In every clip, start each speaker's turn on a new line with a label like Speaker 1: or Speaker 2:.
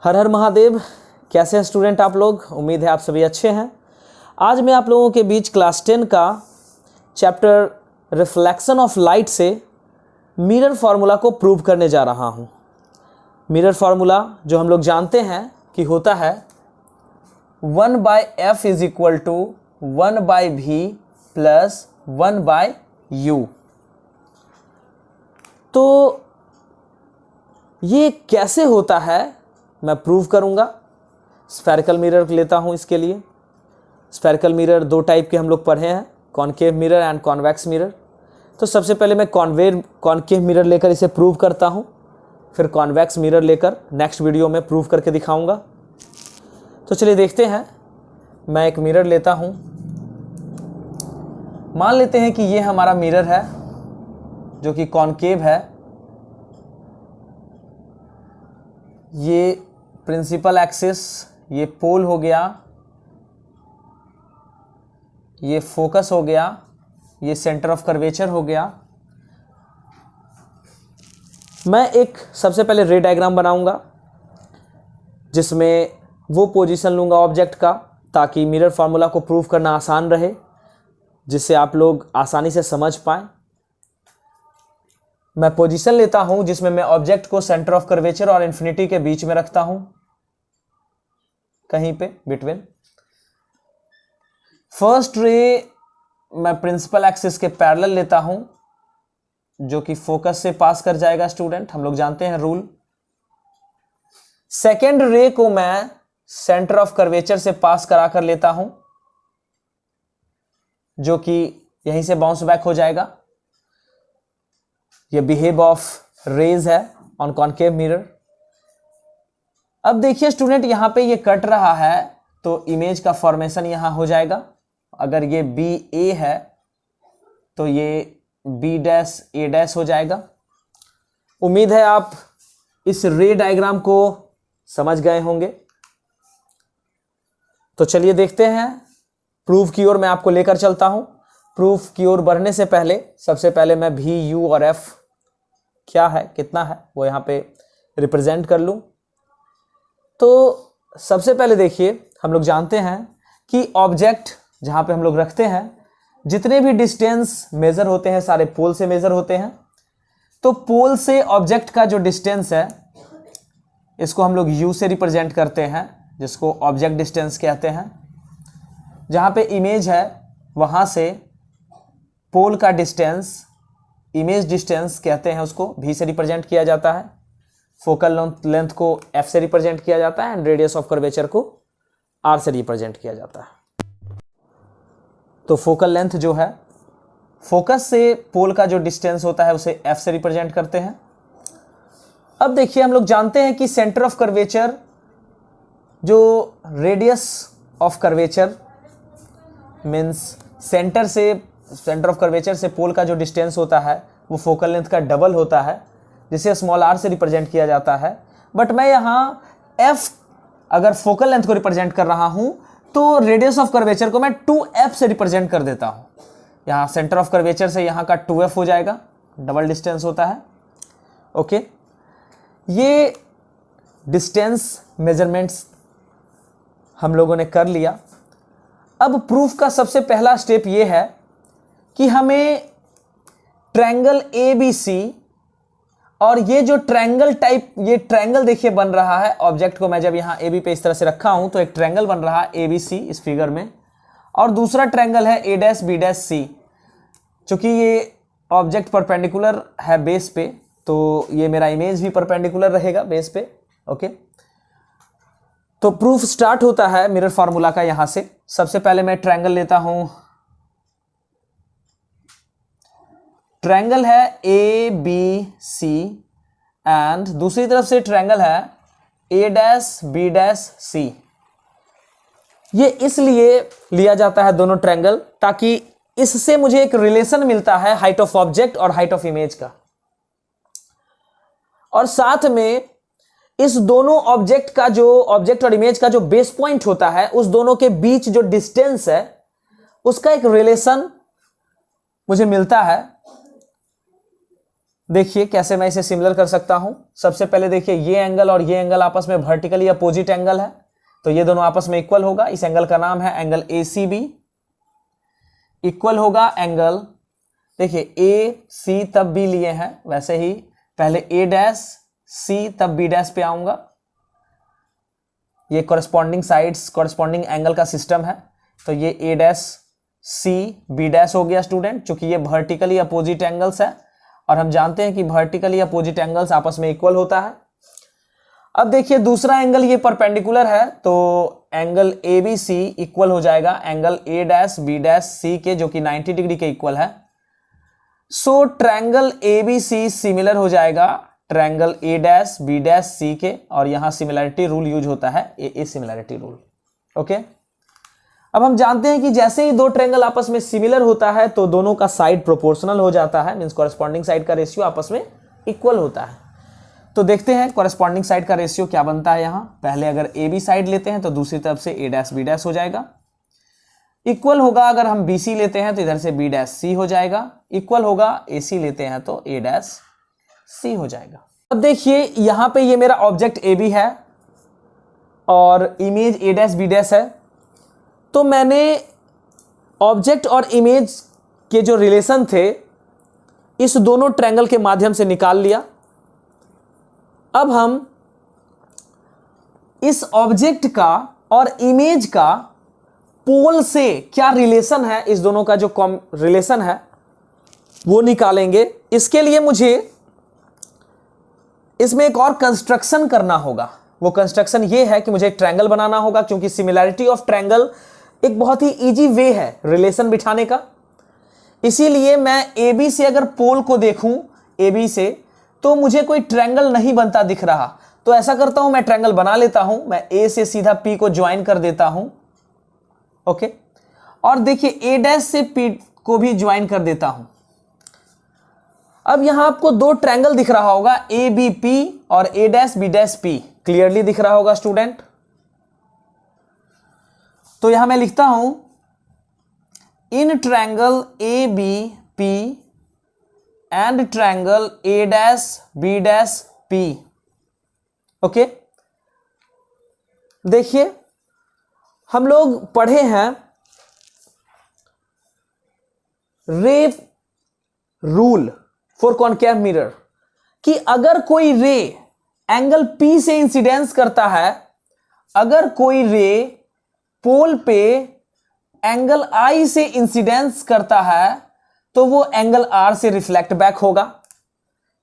Speaker 1: हर हर महादेव। कैसे हैं स्टूडेंट आप लोग? उम्मीद है आप सभी अच्छे हैं। आज मैं आप लोगों के बीच क्लास 10 का चैप्टर रिफ्लेक्शन ऑफ लाइट से मिरर फार्मूला को प्रूव करने जा रहा हूं। मिरर फार्मूला जो हम लोग जानते हैं कि होता है 1/f is equal to 1/v plus 1/u। तो ये कैसे होता है मैं प्रूव करूंगा। स्फेरिकल मिरर लेता हूं इसके लिए। स्फेरिकल मिरर दो टाइप के हम लोग पढ़े हैं, concave mirror and convex mirror. तो सबसे पहले मैं कॉनकेव मिरर लेकर इसे प्रूव करता हूं, फिर कॉन्वेक्स मिरर लेकर नेक्स्ट वीडियो में प्रूव करके दिखाऊंगा। तो चलिए देखते हैं। मैं एक मिरर लेता हूं। मान लेते हैं कि ये हमारा मिरर है जो कि कॉनकेव है। ये प्रिंसिपल एक्सिस, ये पोल हो गया, ये फोकस हो गया, ये सेंटर ऑफ कर्वेचर हो गया। मैं एक सबसे पहले रे डायग्राम बनाऊंगा जिसमें वो पोजीशन लूंगा ऑब्जेक्ट का ताकि मिरर फार्मूला को प्रूव करना आसान रहे, जिससे आप लोग आसानी से समझ पाएं। मैं पोजीशन लेता हूं जिसमें मैं ऑब्जेक्ट को सेंटर ऑफ कर्वेचर और इन्फिनिटी के बीच में रखता हूं, कहीं पे बिटवीन। फर्स्ट रे मैं प्रिंसिपल एक्सिस के पैरेलल लेता हूं जो कि फोकस से पास कर जाएगा स्टूडेंट, हम लोग जानते हैं रूल। सेकेंड रे को मैं सेंटर ऑफ कर्वेचर से पास करा कर लेता हूं जो कि यहीं से बाउंस बैक हो जाएगा। ये बिहेव ऑफ रेज है ऑन कॉनकेव मिरर। अब देखिए स्टूडेंट, यहां पे ये कट रहा है तो इमेज का फॉर्मेशन यहां हो जाएगा। अगर ये बी ए है तो ये बी डैश ए डैश हो जाएगा। उम्मीद है आप इस रे डायग्राम को समझ गए होंगे। तो चलिए देखते हैं। प्रूफ की ओर मैं आपको लेकर चलता हूं। प्रूफ की ओर बढ़ने से पहले सबसे पहले मैं भी, यू और एफ क्या है, कितना है, वो यहां पे रिप्रेजेंट कर लूं। तो सबसे पहले देखिए, हम लोग जानते हैं कि ऑब्जेक्ट जहां पे हम लोग रखते हैं, जितने भी डिस्टेंस मेजर होते हैं सारे पोल से मेजर होते हैं। तो पोल से ऑब्जेक्ट का जो डिस्टेंस है इसको हम लोग यू से रिप्रेजेंट करते हैं, जिसको ऑब्जेक्ट डिस्टेंस कहते हैं। जहां पे इमेज है वहां से पोल का डिस्टेंस, इमेज डिस्टेंस कहते हैं, उसको भी से रिप्रेजेंट किया जाता है। फोकल लेंथ को एफ से रिप्रेजेंट किया जाता है एंड रेडियस ऑफ कर्वेचर को आर से रिप्रेजेंट किया जाता है। तो फोकल लेंथ जो है, फोकस से पोल का जो डिस्टेंस होता है उसे एफ से रिप्रेजेंट करते हैं। अब देखिए, हम लोग जानते हैं कि सेंटर ऑफ कर्वेचर, जो radius of curvature means centre of curvature से पोल का जो डिस्टेंस होता है वो फोकल लेंथ का डबल होता है, जिसे स्मॉल आर से रिप्रेजेंट किया जाता है। बट मैं यहाँ एफ अगर फोकल लेंथ को रिप्रेजेंट कर रहा हूं तो रेडियस ऑफ कर्वेचर को मैं 2f से रिप्रेजेंट कर देता हूं। यहाँ सेंटर ऑफ कर्वेचर से यहाँ का 2f हो जाएगा, डबल डिस्टेंस होता है। ओके, ये डिस्टेंस मेजरमेंट्स हम लोगों ने कर लिया। अब प्रूफ का सबसे पहला स्टेप ये है कि हमें ट्रायंगल ABC और ये जो ट्रायंगल टाइप, ये ट्रायंगल देखिए बन रहा है। ऑब्जेक्ट को मैं जब यहाँ AB पे इस तरह से रखा हूं तो एक ट्रायंगल बन रहा है ABC इस फिगर में, और दूसरा ट्रायंगल है A dash B dash C। चूंकि ये ऑब्जेक्ट परपेंडिकुलर है बेस पे तो ये मेरा इमेज भी परपेंडिकुलर रहेगा बेस पे। ओके, तो प्रूफ स्टार्ट होता है मिरर फार्मूला का यहां से। सबसे पहले मैं ट्रायंगल लेता हूं। ट्रायंगल है ABC एंड दूसरी तरफ से ट्रायंगल है A dash B dash C। ये इसलिए लिया जाता है दोनों ट्रायंगल ताकि इससे मुझे एक रिलेशन मिलता है हाइट ऑफ ऑब्जेक्ट और हाइट ऑफ इमेज का, और साथ में इस दोनों ऑब्जेक्ट और इमेज का जो बेस पॉइंट होता है उस दोनों के बीच जो डिस्टेंस है उसका एक रिलेशन मुझे मिलता है। देखिए कैसे मैं इसे सिमिलर कर सकता हूं। सबसे पहले देखिए ये एंगल और ये एंगल आपस में वर्टिकली अपोजिट एंगल है, तो ये दोनों आपस में इक्वल होगा। इस एंगल का नाम है एंगल ACB, इक्वल होगा एंगल, देखिए AC तब B लिए हैं, वैसे ही पहले A' C तब B' पे आऊंगा। ये कॉरेस्पॉन्डिंग साइड्स कॉरेस्पॉन्डिंग एंगल का सिस्टम है, तो ये A' C B' हो गया स्टूडेंट, चूंकि ये वर्टिकली अपोजिट एंगल्स है और हम जानते हैं कि वर्टिकली अपोजिट एंगल्स आपस में इक्वल होता है। अब देखिए दूसरा एंगल ये परपेंडिकुलर है, तो एंगल ABC इक्वल हो जाएगा एंगल A', B', C के, जो कि 90 डिग्री के इक्वल है। सो ट्रायंगल ABC सिमिलर हो जाएगा ट्रायंगल A', B', C के, और यहां सिमिलरिटी रूल यूज होता है, AA सिमिलरिटी रूल। ओके, अब हम जानते हैं कि जैसे ही दो ट्रायंगल आपस में सिमिलर होता है तो दोनों का साइड प्रोपोर्शनल हो जाता है, मींस कॉरेस्पॉन्डिंग साइड का रेशियो आपस में इक्वल होता है। तो देखते हैं कॉरेस्पॉन्डिंग साइड का रेशियो क्या बनता है। यहां पहले अगर AB साइड लेते हैं तो दूसरी तरफ से A' B' हो जाएगा, इक्वल होगा अगर हम BC लेते हैं तो इधर से B' C हो जाएगा, इक्वल होगा AC लेते हैं तो A' C हो जाएगा। अब देखिए यहां पे ये मेरा ऑब्जेक्ट AB है और इमेज A' B' है, तो मैंने ऑब्जेक्ट और इमेज के जो रिलेशन थे इस दोनों ट्रायंगल के माध्यम से निकाल लिया। अब हम इस ऑब्जेक्ट का और इमेज का पोल से क्या रिलेशन है, इस दोनों का जो रिलेशन है वो निकालेंगे। इसके लिए मुझे इसमें एक और कंस्ट्रक्शन करना होगा। वो कंस्ट्रक्शन ये है कि मुझे एक ट्रायंगल बनाना होगा, क्योंकि सिमिलैरिटी ऑफ ट्रायंगल एक बहुत ही इजी वे है रिलेशन बिठाने का। इसीलिए मैं AB से अगर पोल को देखूं AB से, तो मुझे कोई ट्रायंगल नहीं बनता दिख रहा। तो ऐसा करता हूं, मैं ट्रायंगल बना लेता हूं, मैं A से सीधा P को ज्वाइन कर देता हूं। ओके, और देखिए A' से P को भी ज्वाइन कर देता हूं। अब यहां आपको दो ट्रायंगल दिख रहा होगा, ABP और A' B' क्लियरली दिख रहा होगा स्टूडेंट। तो यहां मैं लिखता हूं in triangle ABP and triangle A' B' P। Okay, देखिए हम लोग पढ़े हैं रे रूल फॉर कॉनकेव मिरर कि अगर कोई रे एंगल P से इंसिडेंस करता है, अगर कोई रे पोल पे एंगल I से इंसिडेंस करता है तो वो एंगल R से रिफ्लेक्ट बैक होगा।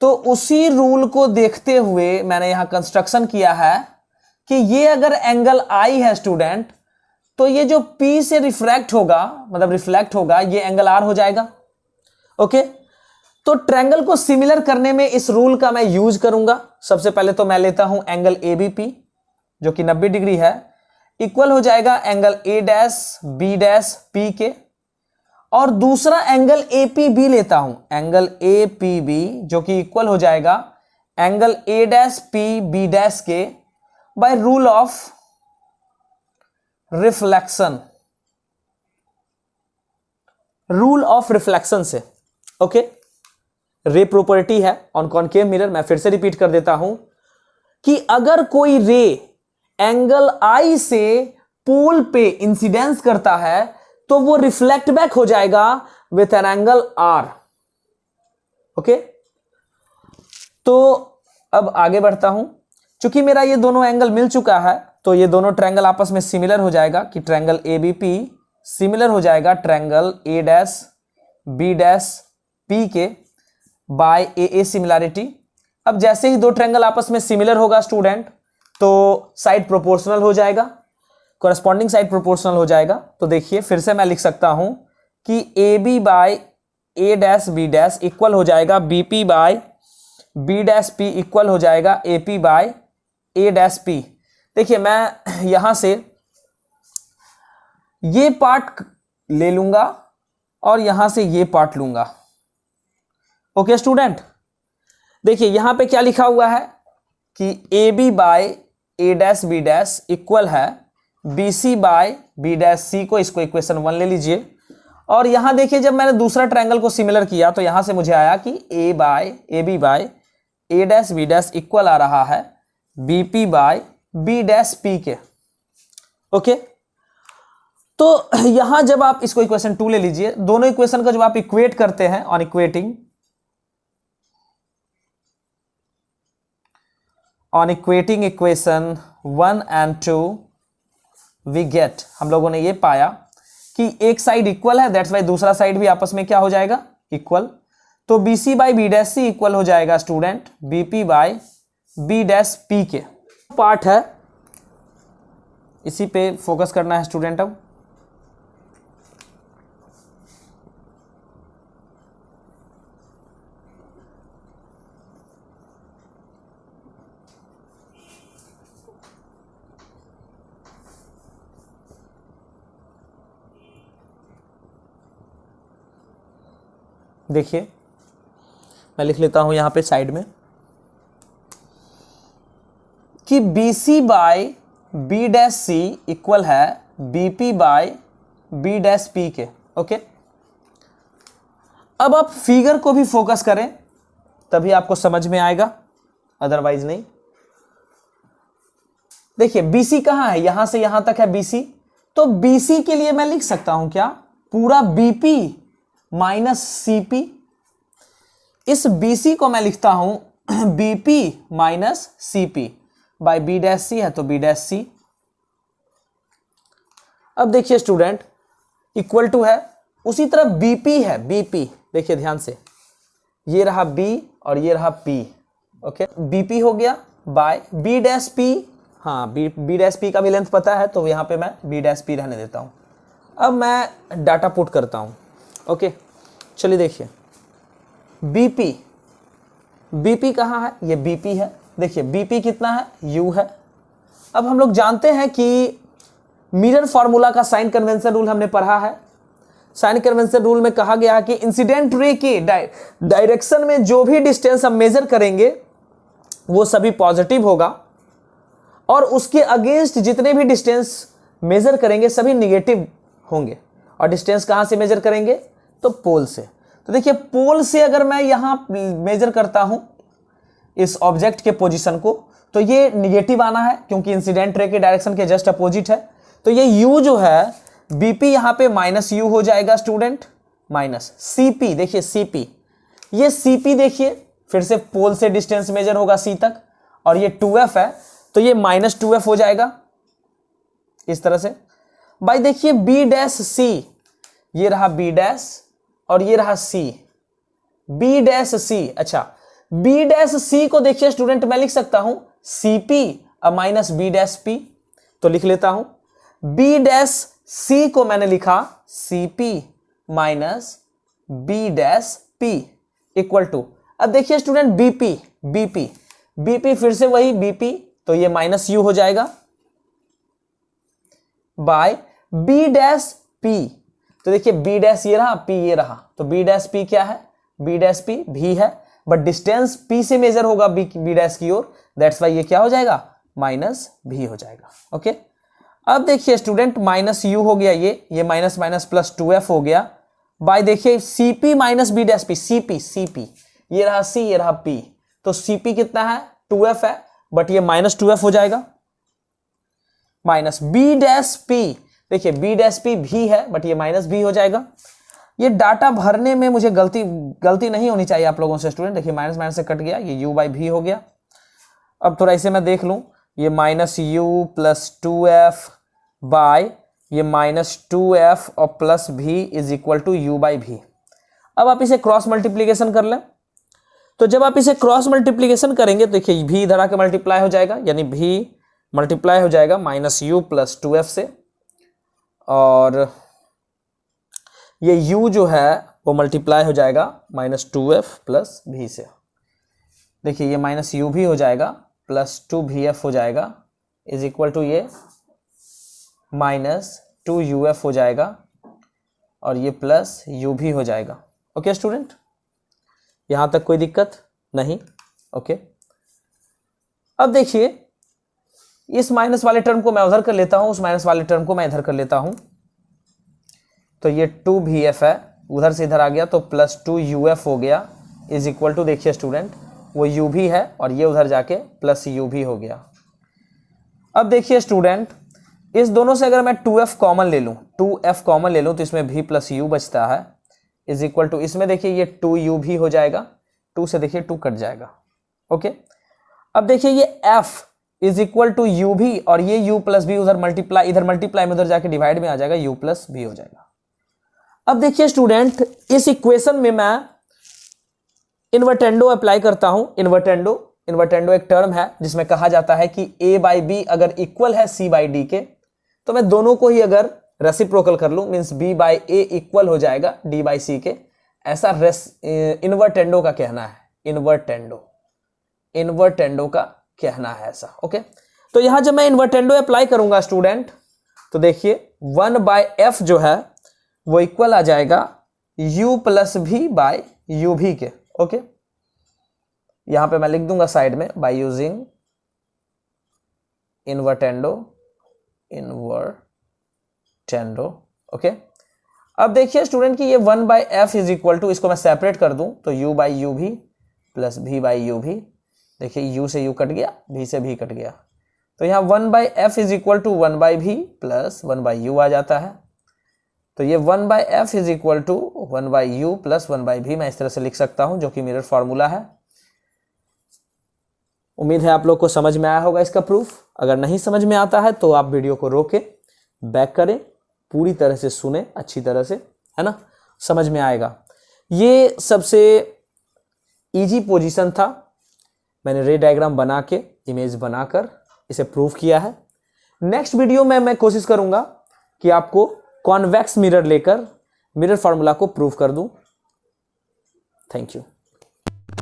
Speaker 1: तो उसी रूल को देखते हुए मैंने यहां कंस्ट्रक्शन किया है कि ये अगर एंगल I है स्टूडेंट, तो ये जो P से रिफ्रैक्ट होगा, मतलब रिफ्लेक्ट होगा, ये एंगल R हो जाएगा। ओके, तो ट्रायंगल को सिमिलर करने में इस रूल का मैं यूज करूंगा। सबसे पहले तो मैं लेता हूं एंगल ABP जो कि 90 डिग्री है, इक्वल हो जाएगा एंगल A' B' P के, और दूसरा एंगल APB लेता हूं, एंगल APB जो कि इक्वल हो जाएगा एंगल A' P B' के by rule of reflection, rule of reflection से। ओके, रे प्रॉपर्टी है ऑन कॉनकेव मिरर। मैं फिर से रिपीट कर देता हूं कि अगर कोई रे एंगल I से पोल पे इंसिडेंस करता है तो वो रिफ्लेक्ट बैक हो जाएगा with an angle R। Okay, तो अब आगे बढ़ता हूं। चूंकि मेरा ये दोनों एंगल मिल चुका है तो ये दोनों ट्रायंगल आपस में सिमिलर हो जाएगा कि ट्रायंगल ABP सिमिलर हो जाएगा ट्रायंगल A' B' P के बाय AA सिमिलैरिटी। अब जैसे ही दो ट्रायंगल आपस में सिमिलर होगा स्टूडेंट, तो साइड प्रोपोर्शनल हो जाएगा, कॉरेस्पॉन्डिंग साइड प्रोपोर्शनल हो जाएगा। तो देखिए फिर से मैं लिख सकता हूं कि AB by A' B' equal हो जाएगा BP by B' P equal हो जाएगा AP बाय A' P। देखिए मैं यहां से ये पार्ट ले लूंगा और यहां से ये पार्ट लूंगा। ओके स्टूडेंट, देखिए यहां पे क्या लिखा हुआ है कि AB by A' B' equal है BC बाय B' C को, इसको इक्वेशन 1 ले लीजिए, और यहां देखिए जब मैंने दूसरा ट्रायंगल को सिमिलर किया तो यहां से मुझे आया कि A B by A dash B dash equal आ रहा है B P by B dash P के। ओके, तो यहां जब आप इसको इक्वेशन 2 ले लीजिए, दोनों इक्वेशन का जब आप इक्वेट करते हैं on equating equation 1 and 2 we get, हम लोगों ने ये पाया कि एक साइड इक्वल है, दैट्स वाई दूसरा साइड भी आपस में क्या हो जाएगा, इक्वल। तो B C by B dash C equal हो जाएगा student B P by B dash P के। पार्ट है, इसी पे फोकस करना है स्टूडेंट। अब देखिए मैं लिख लेता हूं यहां पे साइड में कि B C by B dash C equal है B P by B dash P के। ओके, अब आप फिगर को भी फोकस करें तभी आपको समझ में आएगा, अदरवाइज नहीं। देखिए बीसी कहां है, यहां से यहां तक है बीसी, तो बीसी के लिए मैं लिख सकता हूं क्या, पूरा बीपी माइनस सीपी। इस बीसी को मैं लिखता हूं BP minus CP by B dash C है तो बी डैश सी। अब देखिए स्टूडेंट इक्वल टू है, उसी तरह बीपी है, बीपी देखिए ध्यान से, ये रहा बी और ये रहा पी। ओके, बीपी हो गया बाय बी डैश पी, हाँ बी डैश पी का भी लेंथ पता है तो यहां पे मैं बी डैश पी रहने देता हूं। अब मैं डाटा पुट करता हूं। ओके, चलिए देखिए बीपी, बीपी कहाँ है, ये बीपी है, देखिए बीपी कितना है, यू है। अब हम लोग जानते हैं कि मिरर फॉर्मूला का साइन कन्वेंशन रूल हमने पढ़ा है। साइन कन्वेंशन रूल में कहा गया है कि इंसिडेंट रे के डायरेक्शन में जो भी डिस्टेंस हम मेजर करेंगे वो सभी पॉजिटिव होगा और उसके अगेंस्ट जितने भी डिस्टेंस मेजर करेंगे सभी निगेटिव होंगे। और डिस्टेंस कहां से मेजर करेंगे, तो पोल से। तो देखिए पोल से अगर मैं यहां मेजर करता हूं इस ऑब्जेक्ट के पोजीशन को तो ये निगेटिव आना है क्योंकि इंसिडेंट रे के डायरेक्शन के जस्ट अपोजिट है। तो ये u जो है बीपी यहां पे माइनस यू हो जाएगा स्टूडेंट, माइनस सीपी, देखिए सीपी, ये सीपी देखिए फिर से पोल से डिस्टेंस मेजर होगा सी तक, और ये 2f है तो ये माइनस 2f हो जाएगा इस तरह से। भाई देखिए बी डैश सी, ये रहा बी डैश और ये रहा सी, बी डैश सी। अच्छा बी डैश सी को देखिए स्टूडेंट मैं लिख सकता हूं CP minus B dash P, तो लिख लेता हूं बी डैश सी को मैंने लिखा CP minus B dash P equal to, अब देखिए स्टूडेंट बीपी, बीपी, बीपी फिर से वही बीपी तो ये माइनस यू हो जाएगा बाय बी डैश पी। तो देखिए बी डैश ये रहा, पी ये रहा, तो बी डैश पी क्या है, बी डैश पी भी है बट डिस्टेंस पी से मेजर होगा बी डैश की ओर, दैट्स वाई ये क्या हो जाएगा, माइनस भी हो जाएगा। ओके, अब देखिए स्टूडेंट माइनस यू हो गया, ये माइनस माइनस प्लस 2f हो गया बाय देखिए CP minus B dash P, CP, CP ये रहा सी ये रहा पी, तो सीपी कितना है 2f है बट ये माइनस 2f हो जाएगा माइनस बी डैश पी, देखिए बी डैश पी भी है बट ये माइनस भी हो जाएगा। ये डाटा भरने में मुझे गलती नहीं होनी चाहिए आप लोगों से स्टूडेंट, देखिए माइनस माइनस से कट गया, ये u बाई भी हो गया। अब थोड़ा इसे मैं देख लूं, ये minus U plus 2f by ये माइनस 2f और plus V is equal to U by V. अब आप इसे क्रॉस मल्टीप्लीकेशन कर लें, तो जब आप इसे क्रॉस मल्टीप्लीकेशन करेंगे तो देखिए भी इधर आके मल्टीप्लाई हो जाएगा, यानी भी मल्टीप्लाई हो जाएगा माइनस यू प्लस 2f से, और ये u जो है वो मल्टीप्लाई हो जाएगा माइनस 2f प्लस भी से। देखिए ये माइनस यू भी हो जाएगा प्लस 2vf हो जाएगा इज इक्वल टू ये माइनस 2uf हो जाएगा और ये प्लस u भी हो जाएगा। ओके स्टूडेंट, यहां तक कोई दिक्कत नहीं। ओके, अब देखिए इस माइनस वाले टर्म को मैं उधर कर लेता हूं, उस माइनस वाले टर्म को मैं इधर कर लेता हूं, तो ये 2VF है, उधर से इधर आ गया तो प्लस 2UF हो गया, इज इक्वल टू, देखिए स्टूडेंट वो U भी है और ये उधर जाके प्लस U भी हो गया। अब देखिए स्टूडेंट, इस दोनों से अगर मैं 2F कॉमन ले लूँ, 2F कॉमन ले लूँ तो इसमें V प्लस U बचता है, इज इक्वल टू, इसमें देखिए ये 2U भी हो जाएगा, 2 से देखिए 2 कट जाएगा। ओके, अब देखिए ये F is equal to U V, और ये U प्लस भी उधर मल्टीप्लाई, इधर मल्टीप्लाई में उधर जाके डिवाइड में आ जाएगा, U प्लस भी हो जाएगा। अब देखिए स्टूडेंट, इस इक्वेशन में मैं इन्वर्टेंडो अप्लाई करता हूं। इन्वर्टेंडो एक टर्म है जिसमें कहा जाता है कि A बाई बी अगर इक्वल है C बाई डी के, तो मैं दोनों को ही अगर रेसिप्रोकल कर लूं, means B by A equal हो जाएगा D बाई सी के, ऐसा इन्वर्टेंडो का कहना है। इन्वर्टेंडो का कहना है ऐसा। ओके, तो यहां जब मैं इन्वर्टेंडो अप्लाई करूंगा स्टूडेंट, तो देखिए 1 बाय एफ जो है वो इक्वल आ जाएगा U प्लस भी बाय यू भी के। ओके, यहां पे मैं लिख दूंगा साइड में, बाय यूजिंग इन्वर्टेंडो। ओके, अब देखिए स्टूडेंट कि ये 1 by F is equal to, इसको मैं सेपरेट कर दूं तो U by U V plus V by U V, देखिए U से U कट गया, V से भी कट गया, तो यहाँ 1 by F is equal to 1 by V plus 1 by U आ जाता है। तो ये 1 by F is equal to 1 by U plus 1 by V मैं इस तरह से लिख सकता हूं, जो कि मिरर फॉर्मूला है। उम्मीद है आप लोग को समझ में आया होगा इसका प्रूफ। अगर नहीं समझ में आता है तो आप वीडियो को रोके बैक करें, पूरी तरह से सुने अच्छी तरह से, है ना, समझ में आएगा। ये सबसे इजी पोजीशन था, मैंने रे डायग्राम बना के, इमेज बनाकर इसे प्रूफ किया है। नेक्स्ट वीडियो में मैं कोशिश करूंगा कि आपको कॉन्वेक्स मिरर लेकर मिरर फार्मूला को प्रूफ कर दूं। Thank you.